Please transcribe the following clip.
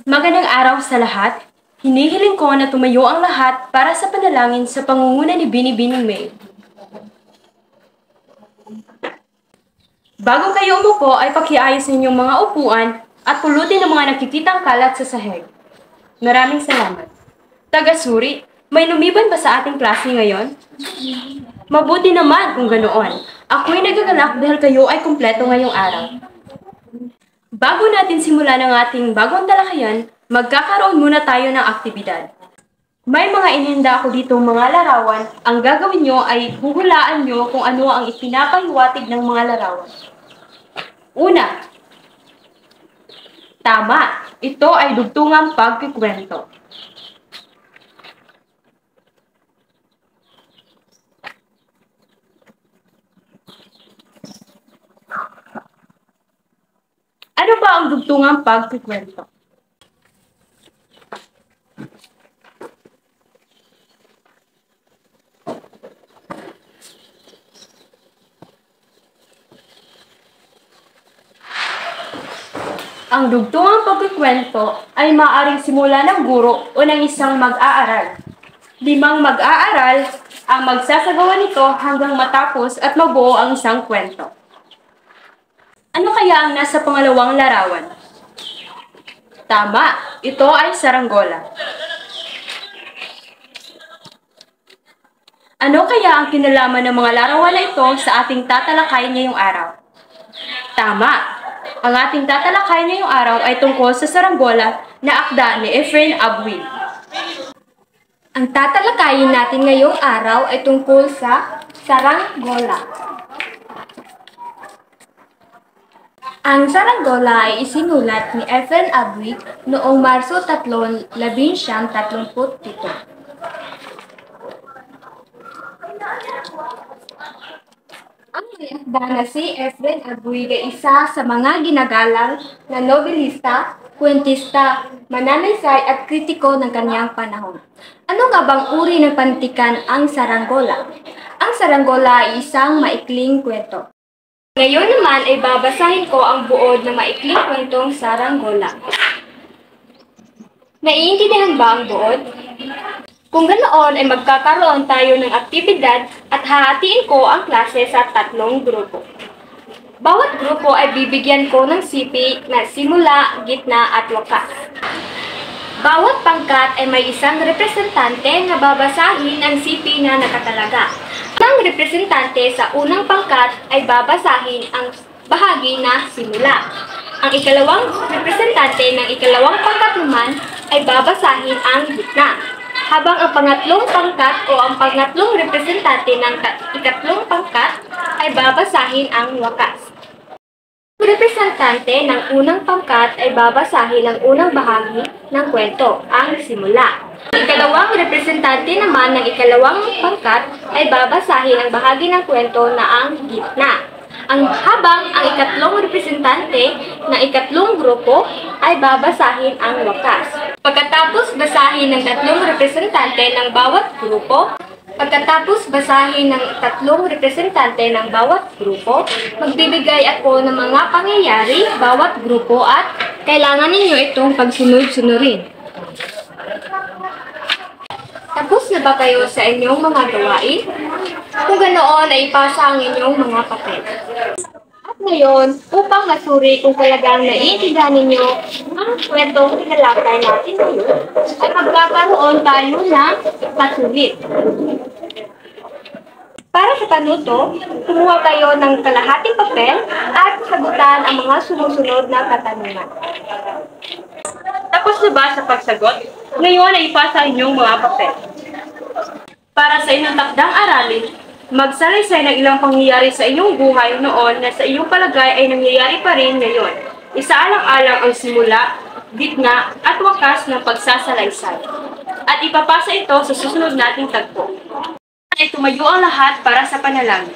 Magandang araw sa lahat. Hinihiling ko na tumayo ang lahat para sa panalangin sa pangunguna ni Binibining May. Bago kayo umupo ay pakiayos ninyong mga upuan at pulutin ang mga nakikitang kalat sa sahig. Maraming salamat. Taga-suri, may lumiban ba sa ating klase ngayon? Mabuti naman kung ganoon. Ako'y nagagalak dahil kayo ay kumpleto ngayong araw. Bago natin simulan ang ating bagong talakayan, magkakaroon muna tayo ng aktibidad. May mga inihanda ako dito mga larawan. Ang gagawin nyo ay huhulaan nyo kung ano ang ipinapahiwatig ng mga larawan. Una, tama. Ito ay dugtungang pagkikwento. Ano ba ang dugtungang pagkikwento? Ang dugtungang pagkikwento ay maaaring simula ng guro o ng isang mag-aaral. 5 mag-aaral ang magsasagawa nito hanggang matapos at mabuo ang isang kwento. Ano kaya ang nasa pangalawang larawan? Tama, ito ay saranggola. Ano kaya ang kinalaman ng mga larawan na ito sa ating tatalakayin ngayong araw? Tama, ang ating tatalakayin ngayong araw ay tungkol sa saranggola na akda ni Efren Abuil. Ang tatalakayin natin ngayong araw ay tungkol sa saranggola. Ang saranggola ay isinulat ni Efren Abuil noong Marso 3, 1937. Ang akda na si Efren Abuil ay isa sa mga ginagalang na nobelista, kwentista, mananaysay at kritiko ng kanyang panahon. Ano nga bang uri ng panitikan ang saranggola? Ang saranggola ay isang maikling kwento. Ngayon naman ay babasahin ko ang buod ng maikling kwentong saranggola. Naiintindihan ba ang buod? Kung ganoon ay magkakaroon tayo ng aktibidad at hahatiin ko ang klase sa 3 grupo. Bawat grupo ay bibigyan ko ng sipi na simula, gitna at wakas. Bawat pangkat ay may isang representante na babasahin ang sipi na nakatalaga. Ang representante sa unang pangkat ay babasahin ang bahagi na simula. Ang ikalawang representante ng ikalawang pangkat naman ay babasahin ang gitna. Habang ang pangatlong pangkat o ang pangatlong representante ng ikatlong pangkat ay babasahin ang wakas. Ang representante ng unang pangkat ay babasahin ang unang bahagi ng kwento, ang simula. Ang ikalawang representante naman ng ikalawang pangkat ay babasahin ang bahagi ng kwento na ang gitna. Habang ang ikatlong representante ng ikatlong grupo ay babasahin ang wakas. Pagkatapos basahin ng 3 representante ng bawat grupo, magbibigay ako ng mga pangyayari bawat grupo at kailangan ninyo itong pagsunod-sunurin. Tapos na ba kayo sa inyong mga gawain? Kung ganoon ay ipasa ang inyong mga papel. At ngayon, upang masuri kung talagang naiintindihan ninyo ang kwentong tinalakay natin ngayon, ay magkakaroon tayo ng pasulit. Para sa panuto, kumuha kayo ng kalahating papel at sagutan ang mga sumusunod na katanungan. Tapos na ba sa pagsagot? Ngayon ay ipasa ang inyong mga papel. Para sa inyong takdang aralin, magsalaysay ng ilang pangyayari sa inyong buhay noon na sa iyong palagay ay nangyayari pa rin ngayon. Isaalang-alang ang simula, gitna, at wakas ng pagsasalaysay. At ipapasa ito sa susunod nating tagpo. Ay tumayo ang lahat para sa panalangin.